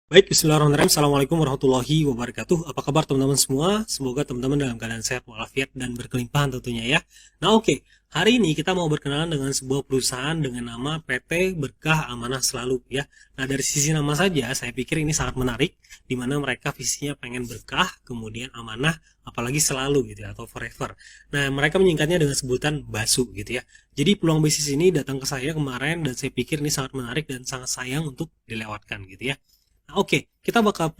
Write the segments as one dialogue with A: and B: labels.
A: Baik, bismillahirrahmanirrahim. Assalamualaikum warahmatullahi wabarakatuh. Apa kabar teman-teman semua? Semoga teman-teman dalam keadaan sehat walafiat dan berkelimpahan tentunya ya. Nah oke, hari ini kita mau berkenalan dengan sebuah perusahaan dengan nama PT Berkah Amanah Selalu ya. Nah dari sisi nama saja saya pikir ini sangat menarik, di mana mereka visinya pengen berkah, kemudian amanah, apalagi selalu gitu ya, atau forever. Nah mereka menyingkatnya dengan sebutan BASU gitu ya. Jadi peluang bisnis ini datang ke saya kemarin dan saya pikir ini sangat menarik dan sangat sayang untuk dilewatkan gitu ya. Nah, oke, kita bakal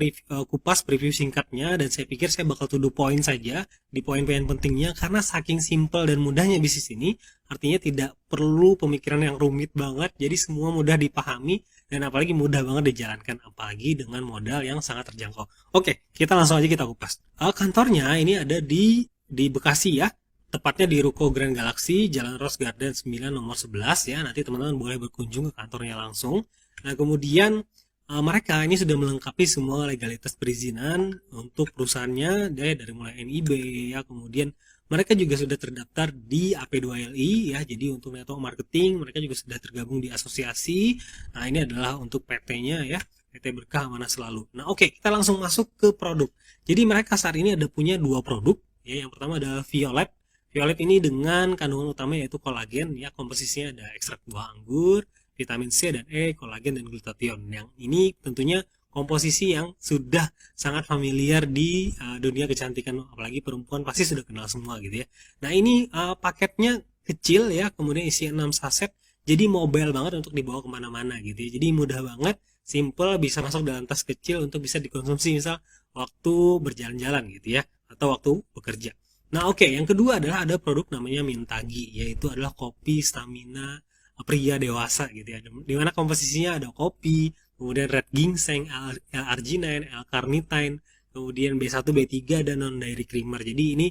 A: kupas preview singkatnya dan saya pikir saya bakal to the point saja di poin-poin pentingnya karena saking simple dan mudahnya bisnis ini artinya tidak perlu pemikiran yang rumit banget jadi semua mudah dipahami dan apalagi mudah banget dijalankan apalagi dengan modal yang sangat terjangkau. Oke, kita langsung aja kita kupas. Kantornya ini ada di Bekasi ya. Tepatnya di Ruko Grand Galaxy, Jalan Rose Garden 9 nomor 11 ya. Nanti teman-teman boleh berkunjung ke kantornya langsung. Nah, kemudian mereka ini sudah melengkapi semua legalitas perizinan untuk perusahaannya dari mulai NIB ya, kemudian mereka juga sudah terdaftar di AP2LI ya, jadi untuk network marketing mereka juga sudah tergabung di asosiasi. Nah ini adalah untuk PT-nya ya, PT Berkah Amanah Selalu. Nah oke, kita langsung masuk ke produk. Jadi mereka saat ini ada punya dua produk ya, yang pertama adalah Violet. Violet ini dengan kandungan utama yaitu kolagen ya, komposisinya ada ekstrak buah anggur, vitamin C dan E, kolagen dan glutathione. Yang ini tentunya komposisi yang sudah sangat familiar di dunia kecantikan, apalagi perempuan pasti sudah kenal semua gitu ya. Nah ini paketnya kecil ya, kemudian isi 6 saset, jadi mobile banget untuk dibawa kemana-mana gitu ya. Jadi mudah banget, simple, bisa masuk dalam tas kecil untuk bisa dikonsumsi misal waktu berjalan-jalan gitu ya, atau waktu bekerja. Nah oke, yang kedua adalah ada produk namanya Mintagi, yaitu adalah kopi stamina pria dewasa gitu ya, di mana komposisinya ada kopi, kemudian red ginseng, L-arginine, L-carnitine, kemudian B1, B3 dan non dairy creamer. Jadi ini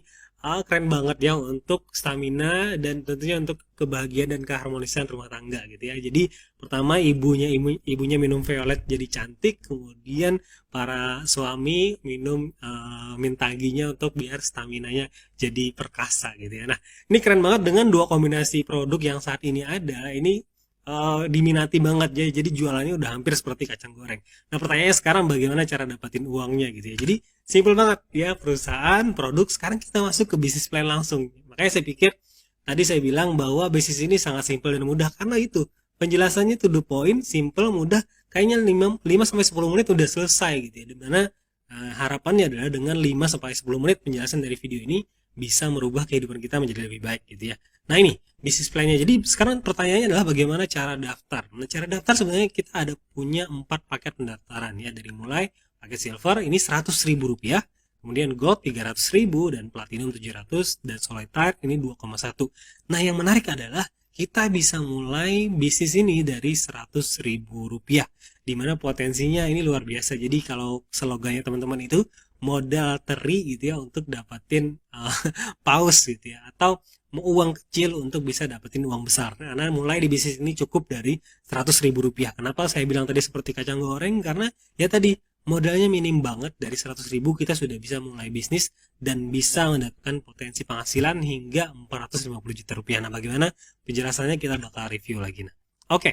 A: keren banget ya untuk stamina dan tentunya untuk kebahagiaan dan keharmonisan rumah tangga gitu ya. Jadi pertama ibunya minum violet jadi cantik, kemudian para suami minum mintaginya untuk biar staminanya jadi perkasa gitu ya. Nah ini keren banget dengan dua kombinasi produk yang saat ini ada. Ini diminati banget ya. Jadi jualannya udah hampir seperti kacang goreng. Nah pertanyaannya sekarang bagaimana cara dapatin uangnya gitu ya. Jadi simple banget ya, perusahaan, produk. Sekarang kita masuk ke bisnis plan langsung. Makanya saya pikir tadi saya bilang bahwa bisnis ini sangat simple dan mudah karena itu penjelasannya to the point, simple, mudah. Kayaknya 5 sampai 10 menit udah selesai gitu ya. Dimana harapannya adalah dengan 5 sampai 10 menit penjelasan dari video ini bisa merubah kehidupan kita menjadi lebih baik gitu ya. Nah ini bisnis plan-nya. Jadi sekarang pertanyaannya adalah bagaimana cara daftar. Nah cara daftar sebenarnya kita ada punya 4 paket pendaftaran ya. Dari mulai paket silver ini 100.000 rupiah, kemudian gold 300.000 dan platinum 700 dan solitaire ini 2,1. Nah yang menarik adalah kita bisa mulai bisnis ini dari 100.000 rupiah, dimana potensinya ini luar biasa. Jadi kalau slogannya teman-teman itu modal teri gitu ya untuk dapatin paus gitu ya, atau uang kecil untuk bisa dapetin uang besar. Karena mulai di bisnis ini cukup dari 100.000 rupiah. Kenapa saya bilang tadi seperti kacang goreng? Karena ya tadi modalnya minim banget, dari 100.000 kita sudah bisa mulai bisnis dan bisa mendapatkan potensi penghasilan hingga 450 juta rupiah. Nah bagaimana penjelasannya kita bakal review lagi. Nah, oke.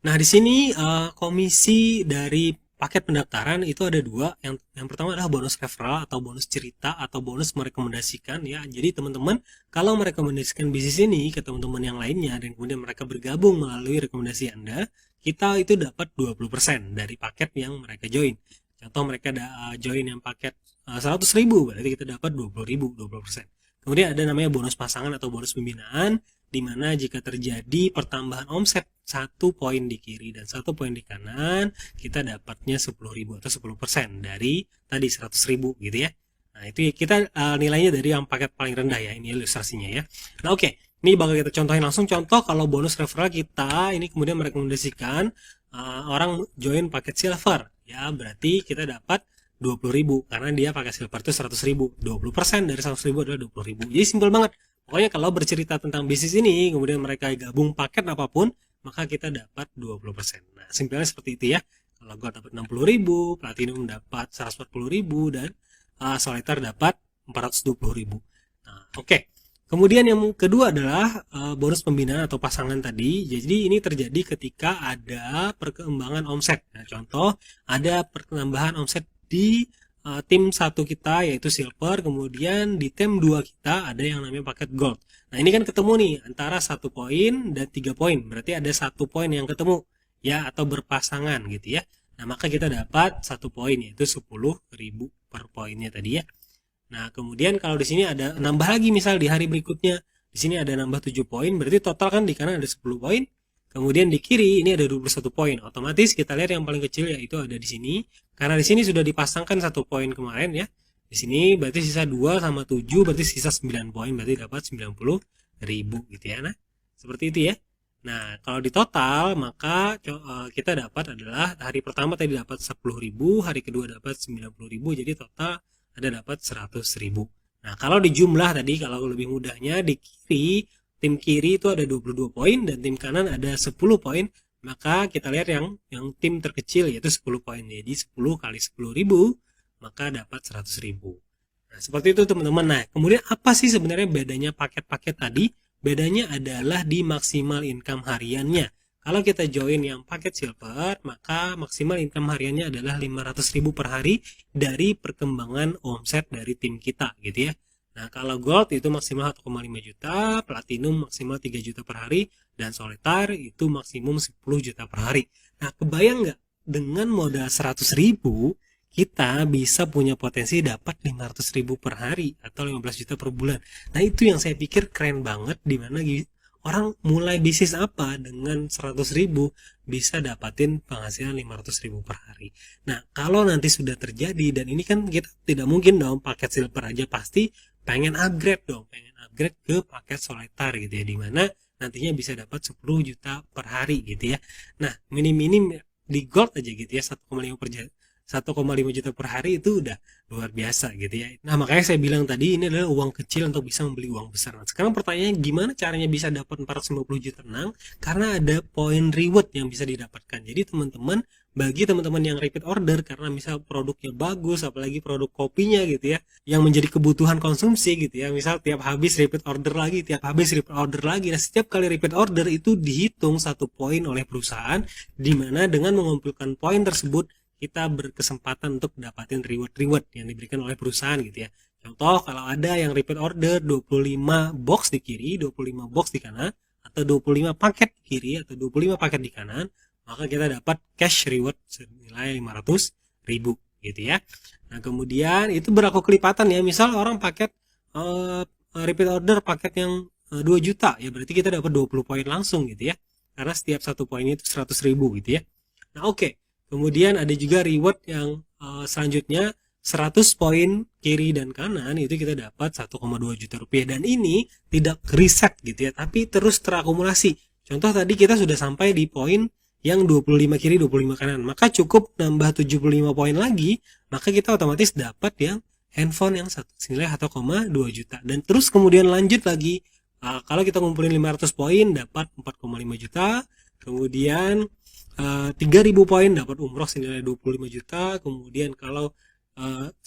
A: Nah, di sini komisi dari paket pendaftaran itu ada dua. Yang pertama adalah bonus referral atau bonus cerita atau bonus merekomendasikan ya. Jadi teman-teman kalau merekomendasikan bisnis ini ke teman-teman yang lainnya dan kemudian mereka bergabung melalui rekomendasi Anda, kita itu dapat 20% dari paket yang mereka join. Contoh mereka ada join yang paket 100.000, berarti kita dapat 20.000, 20%. Kemudian ada namanya bonus pasangan atau bonus pembinaan, di mana jika terjadi pertambahan omset 1 poin di kiri dan 1 poin di kanan, kita dapatnya 10.000 atau 10% dari tadi 100.000 gitu ya. Nah itu kita nilainya dari yang paket paling rendah ya, ini ilustrasinya ya. Nah oke, ini bakal kita contohin langsung. Contoh kalau bonus referral kita ini kemudian merekomendasikan orang join paket silver ya, berarti kita dapat 20.000 karena dia pakai silver itu 100.000. 20% dari 100.000 adalah 20.000. Jadi simpel banget. Pokoknya kalau bercerita tentang bisnis ini, kemudian mereka gabung paket apapun, maka kita dapat 20%. Nah, simpelnya seperti itu ya. Kalau gold dapat 60.000, platinum dapat 140.000, dan solitaire dapat 420.000. Nah, oke. Kemudian yang kedua adalah bonus pembinaan atau pasangan tadi. Jadi ini terjadi ketika ada perkembangan omset. Nah, contoh ada penambahan omset di tim 1 kita yaitu silver, kemudian di tim 2 kita ada yang namanya paket gold. Nah, ini kan ketemu nih antara 1 poin dan 3 poin. Berarti ada 1 poin yang ketemu ya atau berpasangan gitu ya. Nah, maka kita dapat 1 poin yaitu 10.000 per poinnya tadi ya. Nah, kemudian kalau di sini ada nambah lagi misal di hari berikutnya, di sini ada nambah 7 poin, berarti total kan di kanan ada 10 poin. Kemudian di kiri ini ada 21 poin. Otomatis kita lihat yang paling kecil yaitu ada di sini. Karena di sini sudah dipasangkan 1 poin kemarin ya. Di sini berarti sisa 2 sama 7 berarti sisa 9 poin, berarti dapat 90.000 gitu ya. Nah, seperti itu ya. Nah, kalau di total maka kita dapat adalah hari pertama tadi dapat 10.000, hari kedua dapat 90.000, jadi total ada dapat 100.000. Nah, kalau di jumlah tadi, kalau lebih mudahnya di kiri, tim kiri itu ada 22 poin dan tim kanan ada 10 poin, maka kita lihat yang tim terkecil yaitu 10 poin. Jadi 10 kali 10.000 maka dapat 100.000. Nah, seperti itu teman-teman. Nah, kemudian apa sih sebenarnya bedanya paket-paket tadi? Bedanya adalah di maksimal income hariannya. Kalau kita join yang paket silver, maka maksimal income hariannya adalah 500.000 per hari dari perkembangan omset dari tim kita gitu ya. Nah, kalau gold itu maksimal 1,5 juta, platinum maksimal 3 juta per hari, dan solitaire itu maksimum 10 juta per hari. Nah, kebayang nggak dengan modal 100.000 kita bisa punya potensi dapat 500.000 per hari atau 15 juta per bulan. Nah, itu yang saya pikir keren banget, dimana orang mulai bisnis apa dengan 100.000 bisa dapatin penghasilan 500.000 per hari. Nah, kalau nanti sudah terjadi, dan ini kan kita tidak mungkin dong paket silver aja, pasti pengen upgrade dong, pengen upgrade ke paket solitaire gitu ya, dimana nantinya bisa dapat 10 juta per hari gitu ya. Nah, minim-minim di gold aja gitu ya, 1,5 juta per hari itu udah luar biasa gitu ya. Nah, makanya saya bilang tadi ini adalah uang kecil untuk bisa membeli uang besar. Nah, sekarang pertanyaannya gimana caranya bisa dapat 450 juta tenang? Karena ada poin reward yang bisa didapatkan. Jadi teman-teman, bagi teman-teman yang repeat order karena misal produknya bagus, apalagi produk kopinya gitu ya, yang menjadi kebutuhan konsumsi gitu ya. Misal tiap habis repeat order lagi, tiap habis repeat order lagi. Nah, setiap kali repeat order itu dihitung 1 poin oleh perusahaan, di mana dengan mengumpulkan poin tersebut kita berkesempatan untuk dapatin reward yang diberikan oleh perusahaan gitu ya. Contoh, kalau ada yang repeat order 25 box di kiri, 25 box di kanan, atau 25 paket di kiri, atau 25 paket di kanan, maka kita dapat cash reward senilai 500.000 gitu ya. Nah, kemudian itu berlaku kelipatan ya. Misal orang paket repeat order paket yang 2 juta, ya berarti kita dapat 20 poin langsung gitu ya. Karena setiap 1 poin itu 100.000 gitu ya. Nah, oke. Kemudian ada juga reward yang selanjutnya 100 poin kiri dan kanan itu kita dapat 1,2 juta rupiah, dan ini tidak reset gitu ya, tapi terus terakumulasi. Contoh tadi kita sudah sampai di poin yang 25 kiri 25 kanan, maka cukup nambah 75 poin lagi, maka kita otomatis dapat yang handphone yang senilai 1,2 juta, dan terus kemudian lanjut lagi. Kalau kita ngumpulin 500 poin dapat 4,5 juta, kemudian 3.000 poin dapat umroh senilai 25 juta, kemudian kalau 10.000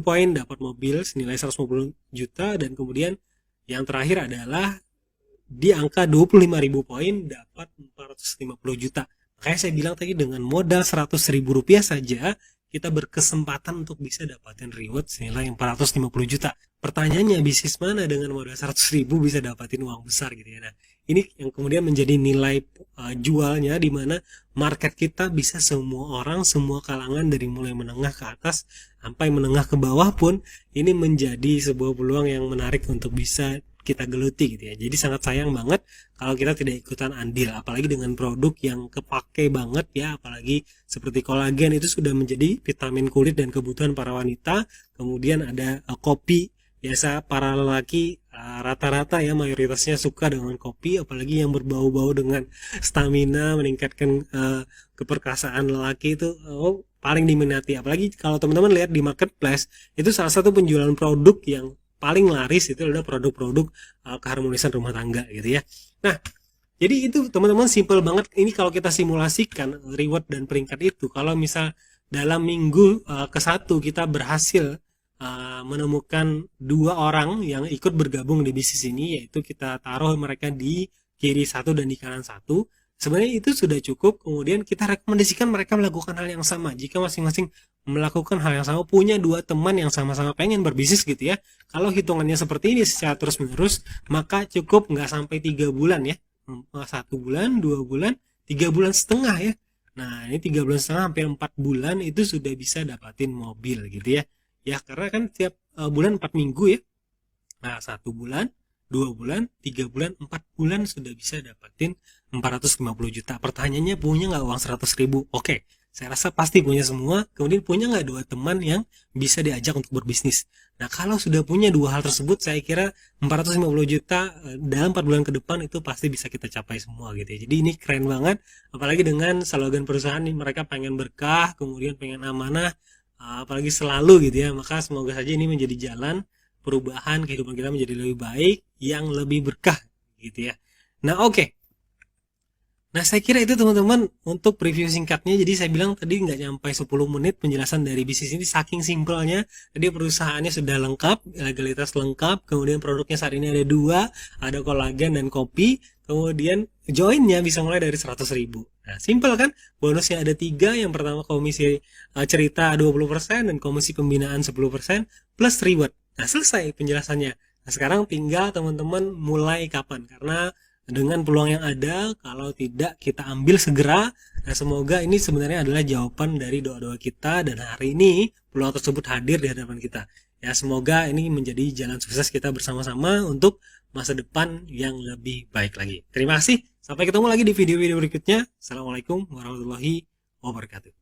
A: poin dapat mobil senilai 150 juta, dan kemudian yang terakhir adalah di angka 25.000 poin dapat 450 juta. Makanya saya bilang tadi dengan modal 100.000 rupiah saja kita berkesempatan untuk bisa dapatin reward senilai 450 juta. Pertanyaannya, bisnis mana dengan modal 100.000 bisa dapatin uang besar gitu ya. Nah, ini yang kemudian menjadi nilai jualnya, di mana market kita bisa semua orang, semua kalangan dari mulai menengah ke atas sampai menengah ke bawah pun ini menjadi sebuah peluang yang menarik untuk bisa kita geluti gitu ya. Jadi sangat sayang banget kalau kita tidak ikutan andil, apalagi dengan produk yang kepake banget ya, apalagi seperti kolagen itu sudah menjadi vitamin kulit dan kebutuhan para wanita. Kemudian ada kopi, biasa para lelaki rata-rata ya mayoritasnya suka dengan kopi, apalagi yang berbau-bau dengan stamina, meningkatkan keperkasaan lelaki itu paling diminati. Apalagi kalau teman-teman lihat di marketplace, itu salah satu penjualan produk yang paling laris itu adalah produk-produk keharmonisan rumah tangga gitu ya. Nah, jadi itu teman-teman simple banget. Ini kalau kita simulasikan reward dan peringkat itu, kalau misal dalam minggu ke-1 kita berhasil menemukan 2 orang yang ikut bergabung di bisnis ini, yaitu kita taruh mereka di kiri satu dan di kanan satu. Sebenarnya itu sudah cukup. Kemudian kita rekomendasikan mereka melakukan hal yang sama. Jika masing-masing melakukan hal yang sama, punya 2 teman yang sama-sama pengen berbisnis gitu ya. Kalau hitungannya seperti ini secara terus-menerus, maka cukup nggak sampai 3 bulan ya. 1 bulan, 2 bulan, 3 bulan setengah ya. Nah, ini 3 bulan setengah hampir 4 bulan itu sudah bisa dapatin mobil gitu ya. Ya, karena kan tiap bulan 4 minggu ya. Nah, 1 bulan, 2 bulan, 3 bulan, 4 bulan sudah bisa dapatin 450 juta. Pertanyaannya, punya nggak uang 100 ribu? Oke, saya rasa pasti punya semua. Kemudian punya nggak 2 teman yang bisa diajak untuk berbisnis? Nah, kalau sudah punya 2 hal tersebut, saya kira 450 juta dalam 4 bulan ke depan itu pasti bisa kita capai semua gitu ya. Jadi ini keren banget. Apalagi dengan slogan perusahaan ini, mereka pengen berkah, kemudian pengen amanah, apalagi selalu gitu ya. Maka semoga saja ini menjadi jalan perubahan kehidupan kita menjadi lebih baik, yang lebih berkah gitu ya. Nah, oke. Nah, saya kira itu teman-teman untuk preview singkatnya. Jadi saya bilang tadi nggak nyampe 10 menit penjelasan dari bisnis ini, saking simpelnya. Jadi perusahaannya sudah lengkap, legalitas lengkap, kemudian produknya saat ini ada 2, ada kolagen dan kopi. Kemudian joinnya bisa mulai dari 100 ribu. Nah, simpel kan? Bonusnya ada 3. Yang pertama komisi cerita 20% dan komisi pembinaan 10% plus reward. Nah, selesai penjelasannya. Nah, sekarang tinggal teman-teman mulai kapan, karena dengan peluang yang ada, kalau tidak kita ambil segera. Nah, semoga ini sebenarnya adalah jawaban dari doa-doa kita, dan hari ini peluang tersebut hadir di hadapan kita. Ya, semoga ini menjadi jalan sukses kita bersama-sama untuk masa depan yang lebih baik lagi. Terima kasih. Sampai ketemu lagi di video-video berikutnya. Assalamualaikum warahmatullahi wabarakatuh.